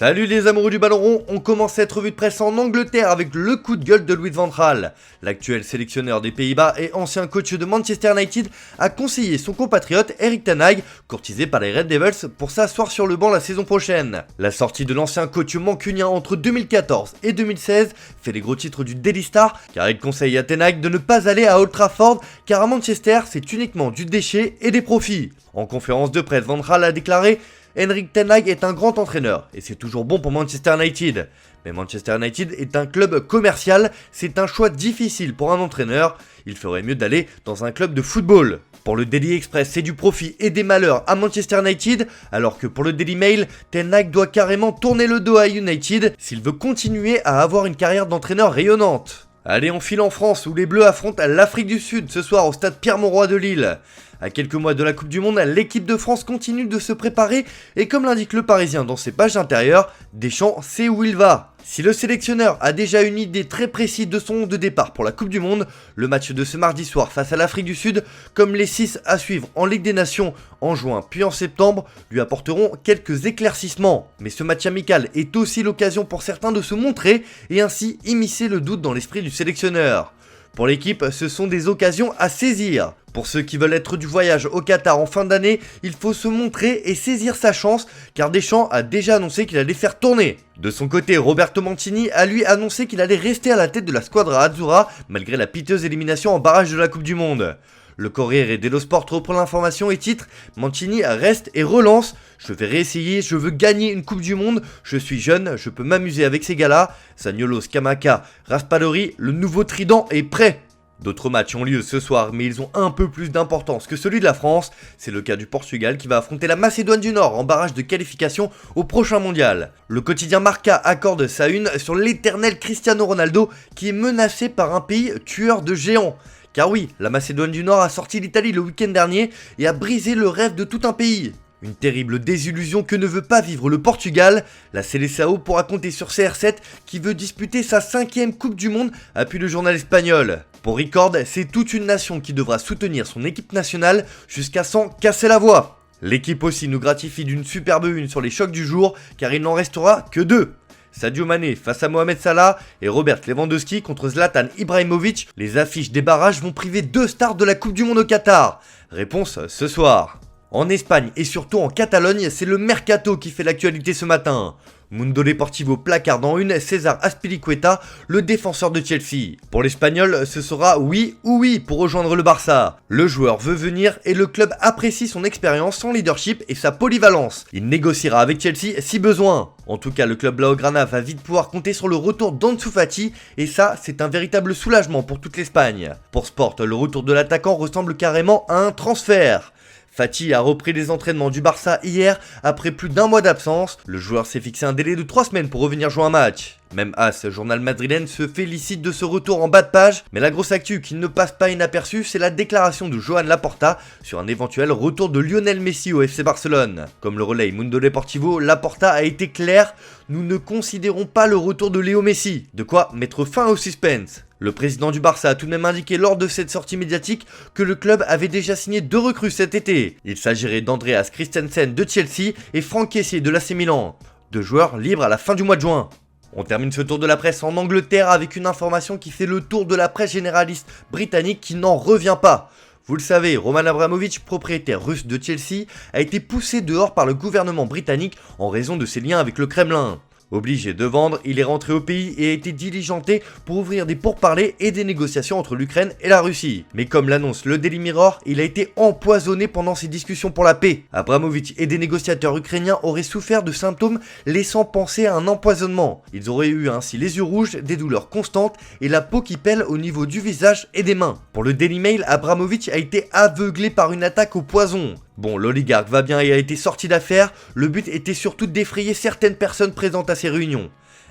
Salut les amoureux du ballon rond, on commence cette revue de presse en Angleterre avec le coup de gueule de Louis van Gaal. L'actuel sélectionneur des Pays-Bas et ancien coach de Manchester United a conseillé son compatriote Erik ten Hag, courtisé par les Red Devils, pour s'asseoir sur le banc la saison prochaine. La sortie de l'ancien coach mancunien entre 2014 et 2016 fait les gros titres du Daily Star, car il conseille à ten Hag de ne pas aller à Old Trafford, car à Manchester c'est uniquement du déchet et des profits. En conférence de presse, Van Gaal a déclaré: Erik ten Hag est un grand entraîneur et c'est toujours bon pour Manchester United. Mais Manchester United est un club commercial, c'est un choix difficile pour un entraîneur. Il ferait mieux d'aller dans un club de football. Pour le Daily Express, c'est du profit et des malheurs à Manchester United, alors que pour le Daily Mail, ten Hag doit carrément tourner le dos à United s'il veut continuer à avoir une carrière d'entraîneur rayonnante. Allez, on file en France où les Bleus affrontent l'Afrique du Sud ce soir au stade Pierre-Mauroy de Lille. À quelques mois de la Coupe du Monde, l'équipe de France continue de se préparer et comme l'indique le Parisien dans ses pages intérieures, Deschamps sait où il va. Si le sélectionneur a déjà une idée très précise de son de départ pour la Coupe du Monde, le match de ce mardi soir face à l'Afrique du Sud, comme les 6 à suivre en Ligue des Nations en juin puis en septembre, lui apporteront quelques éclaircissements. Mais ce match amical est aussi l'occasion pour certains de se montrer et ainsi immiscer le doute dans l'esprit du sélectionneur. Pour l'équipe, ce sont des occasions à saisir. Pour ceux qui veulent être du voyage au Qatar en fin d'année, il faut se montrer et saisir sa chance, car Deschamps a déjà annoncé qu'il allait faire tourner. De son côté, Roberto Mancini a lui annoncé qu'il allait rester à la tête de la squadra Azzurra, malgré la piteuse élimination en barrage de la Coupe du Monde. Le Corriere dello Sport reprend l'information et titre: Mancini reste et relance. Je vais réessayer, je veux gagner une Coupe du Monde, je suis jeune, je peux m'amuser avec ces gars-là. Zaniolo, Scamacca, Raspadori, le nouveau trident est prêt. D'autres matchs ont lieu ce soir, mais ils ont un peu plus d'importance que celui de la France. C'est le cas du Portugal qui va affronter la Macédoine du Nord en barrage de qualification au prochain mondial. Le quotidien Marca accorde sa une sur l'éternel Cristiano Ronaldo qui est menacé par un pays tueur de géants. Car oui, la Macédoine du Nord a sorti l'Italie le week-end dernier et a brisé le rêve de tout un pays. Une terrible désillusion que ne veut pas vivre le Portugal. La Seleção pourra compter sur CR7 qui veut disputer sa 5e Coupe du Monde, appuie le journal espagnol. Pour Record, c'est toute une nation qui devra soutenir son équipe nationale jusqu'à s'en casser la voix. L'équipe aussi nous gratifie d'une superbe une sur les chocs du jour, car il n'en restera que 2. Sadio Mané face à Mohamed Salah et Robert Lewandowski contre Zlatan Ibrahimovic. Les affiches des barrages vont priver 2 stars de la Coupe du Monde au Qatar. Réponse ce soir. En Espagne et surtout en Catalogne, c'est le mercato qui fait l'actualité ce matin. Mundo Deportivo placarde en une César Azpilicueta, le défenseur de Chelsea. Pour l'Espagnol, ce sera oui ou oui pour rejoindre le Barça. Le joueur veut venir et le club apprécie son expérience, son leadership et sa polyvalence. Il négociera avec Chelsea si besoin. En tout cas, le club Blaugrana va vite pouvoir compter sur le retour d'Ansu Fati et ça, c'est un véritable soulagement pour toute l'Espagne. Pour Sport, le retour de l'attaquant ressemble carrément à un transfert. Fati a repris les entraînements du Barça hier après plus d'1 mois d'absence. Le joueur s'est fixé un délai de 3 semaines pour revenir jouer un match. Même AS, journal madrilène, se félicite de ce retour en bas de page, mais la grosse actu qui ne passe pas inaperçue, c'est la déclaration de Joan Laporta sur un éventuel retour de Lionel Messi au FC Barcelone. Comme le relaye Mundo Deportivo, Laporta a été clair: nous ne considérons pas le retour de Léo Messi. De quoi mettre fin au suspense. Le président du Barça a tout de même indiqué lors de cette sortie médiatique que le club avait déjà signé 2 recrues cet été. Il s'agirait d'Andreas Christensen de Chelsea et Franck Kessié de l'AC Milan. 2 joueurs libres à la fin du mois de juin. On termine ce tour de la presse en Angleterre avec une information qui fait le tour de la presse généraliste britannique qui n'en revient pas. Vous le savez, Roman Abramovich, propriétaire russe de Chelsea, a été poussé dehors par le gouvernement britannique en raison de ses liens avec le Kremlin. Obligé de vendre, il est rentré au pays et a été diligenté pour ouvrir des pourparlers et des négociations entre l'Ukraine et la Russie. Mais comme l'annonce le Daily Mirror, il a été empoisonné pendant ces discussions pour la paix. Abramovich et des négociateurs ukrainiens auraient souffert de symptômes laissant penser à un empoisonnement. Ils auraient eu ainsi les yeux rouges, des douleurs constantes et la peau qui pèle au niveau du visage et des mains. Pour le Daily Mail, Abramovich a été aveuglé par une attaque au poison. Bon, l'oligarque va bien et a été sorti d'affaire, le but était surtout d'effrayer certaines personnes présentes à ces réunions.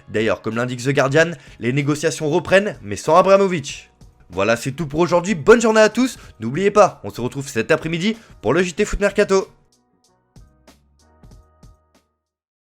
D'ailleurs, comme l'indique The Guardian, les négociations reprennent, mais sans Abramovich. Voilà, c'est tout pour aujourd'hui, bonne journée à tous, n'oubliez pas, on se retrouve cet après-midi pour le JT Foot Mercato.